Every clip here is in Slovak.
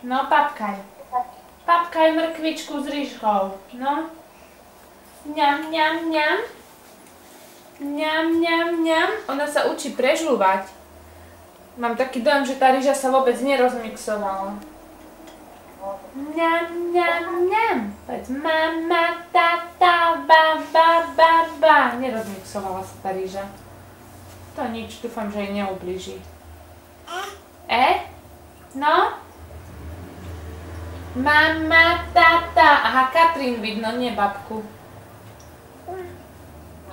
No, papkaj. Papkaj mrkvičku s rýžkou. No. Ňam, ňam, ňam. Ňam, ňam, ňam. Ona sa učí prežúvať. Mám taký dojem, že tá rýža sa vôbec nerozmixovala. Ňam, ňam, ňam. Povedz mama, tata, ba, ba, ba, ba. Nerozmixovala sa tá rýža. To nič, dúfam, že jej neublíži. No? Mama, tata. Aha, Katrín vidno, nie babku.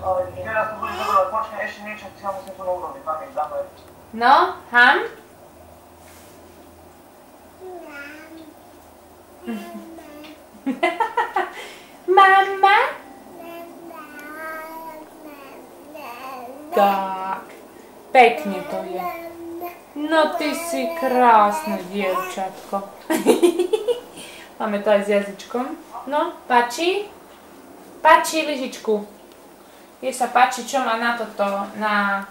Ale teraz to bude dobré, počkaj, ešte niečo, si ho musím tu urobiť, mami, dáme. No, ham? Mama? Tak, pekne to je. No ty si krásne dievčatko. Máme to aj s jazyčkom. No, páči? Páči lyžičku. Jej sa páči, čo má na toto, na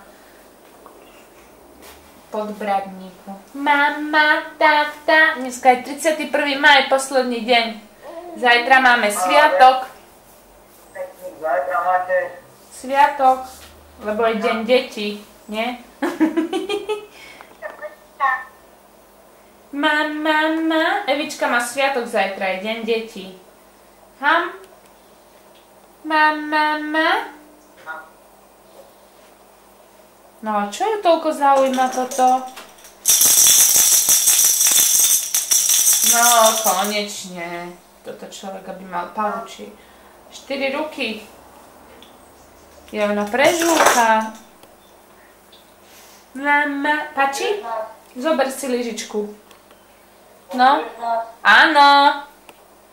podbradníku. Mama, tata. Dneska je 31. maj, posledný deň. Zajtra máme sviatok. Zajtra máte... Sviatok, lebo je deň detí, nie? Mama, Evička má sviatok zajtra, je deň detí. Ham? Mama? No a čo ju toľko zaujíma toto? No, konečne. Toto človek, aby mal pavuči. 4 ruky. Je ona prežúka. Mama, páči? Zober si lyžičku. No? Áno.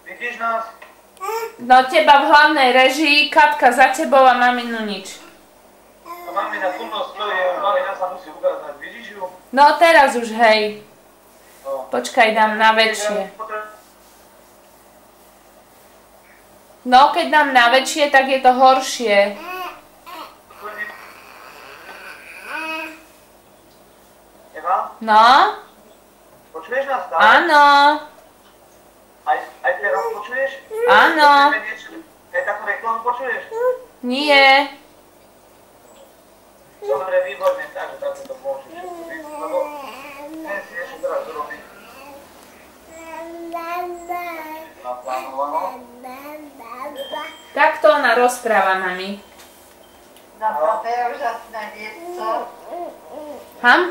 Vidíš nás? No teba v hlavnej režii, Katka za tebou a maminu nič. A mamina tu nás stojí, mamina sa musí ukázať, vidíš ju? No teraz už hej. Počkaj, dám na väčšie. No keď dám na väčšie, tak je to horšie. Eva? No? Počuješ nás stále? Áno. Aj teraz počuješ? Áno. Aj takú reklamu počuješ? Nie. Dobre, výborne, takže takto to môžeš. Lebo dnes si ešte teraz urobiť. Naplánované. Takto ona rozpráva, mami. Na papé úžasné niečo. Ham?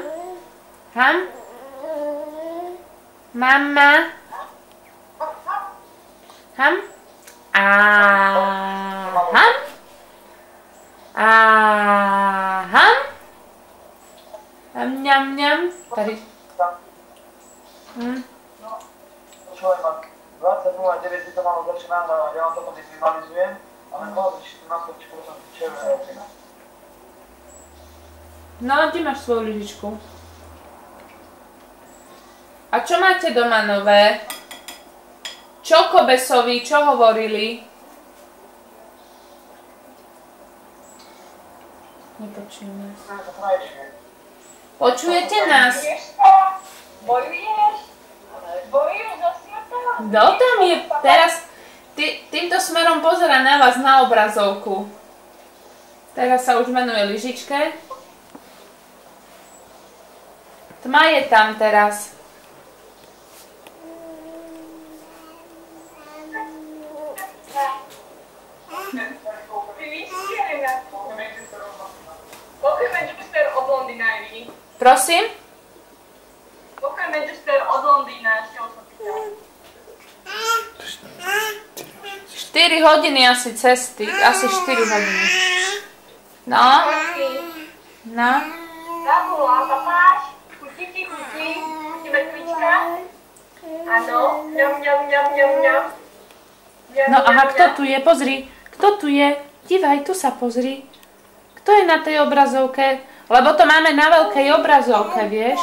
Ham? Mama? Ham? Ham? Ham? Mňam, mňam. Tady. Počúvaj ma, 20.09 by to malo začať nahrávať, ja vám to potom vyfinalizujem, ale mohol byť 14 potom červené. No, kde máš svoju lyžičku? A čo máte doma nové? Čo Kobesovi, čo hovorili? Nepočujeme. Počujete nás? Bojuješ? Bojuješ za sveta? No tam je teraz, týmto smerom pozerá na vás na obrazovku. Teraz sa už venuje lyžičke. Tma je tam teraz. Prosím? Pokiaľ Manchester od Londýna, ešte ho som pýtala. 4 hodiny asi cesty, asi 4 hodiny. No? No? Zabula, papáš? Chutí, chutí mrkvička? Áno, ňam, ňam, ňam, ňam, ňam. No aha, kto tu je? Pozri. Kto tu je? Dívaj, tu sa pozri. Kto je na tej obrazovke? Lebo to máme na veľkej obrazovke, vieš?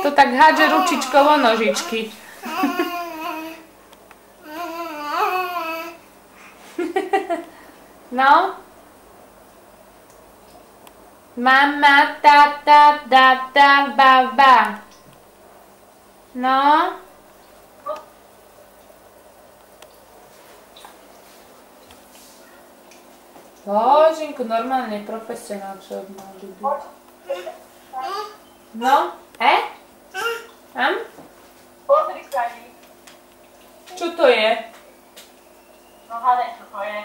To tak hádže ručičkou o nožičky. No? Mama, tata, data, baba. No? Božinku, normálne profesionál, čo mal byť. No? Am? Pozri sa mi. Čo to je? No hádaj, čo to je.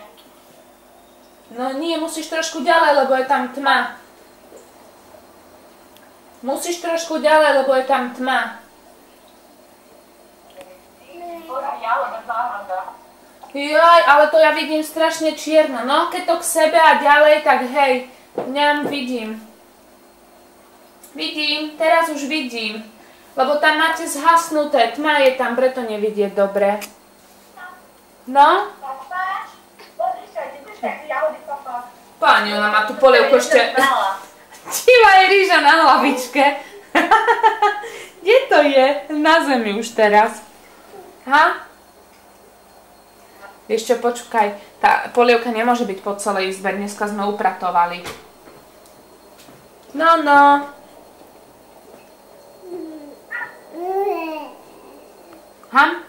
No nie, musíš trošku ďalej, lebo je tam tma. Musíš trošku ďalej, lebo je tam tma. Pozri, ale záhrada. Jaj, ale to ja vidím strašne čierno. No, keď to k sebe a ďalej, tak hej, vidím. Vidím, teraz už vidím. Lebo tam máte zhasnuté, tma je tam, preto nevidieť dobre. No? Pozri sa, ty budeš tak jahody papá. Páni, ona má tu polievku ešte... Divá je rýža na hlavičke. Kde to je? Na zemi už teraz. Ha? Vieš čo, počkaj. Tá polievka nemôže byť po celej izbe. Dneska sme upratovali. No. Ham?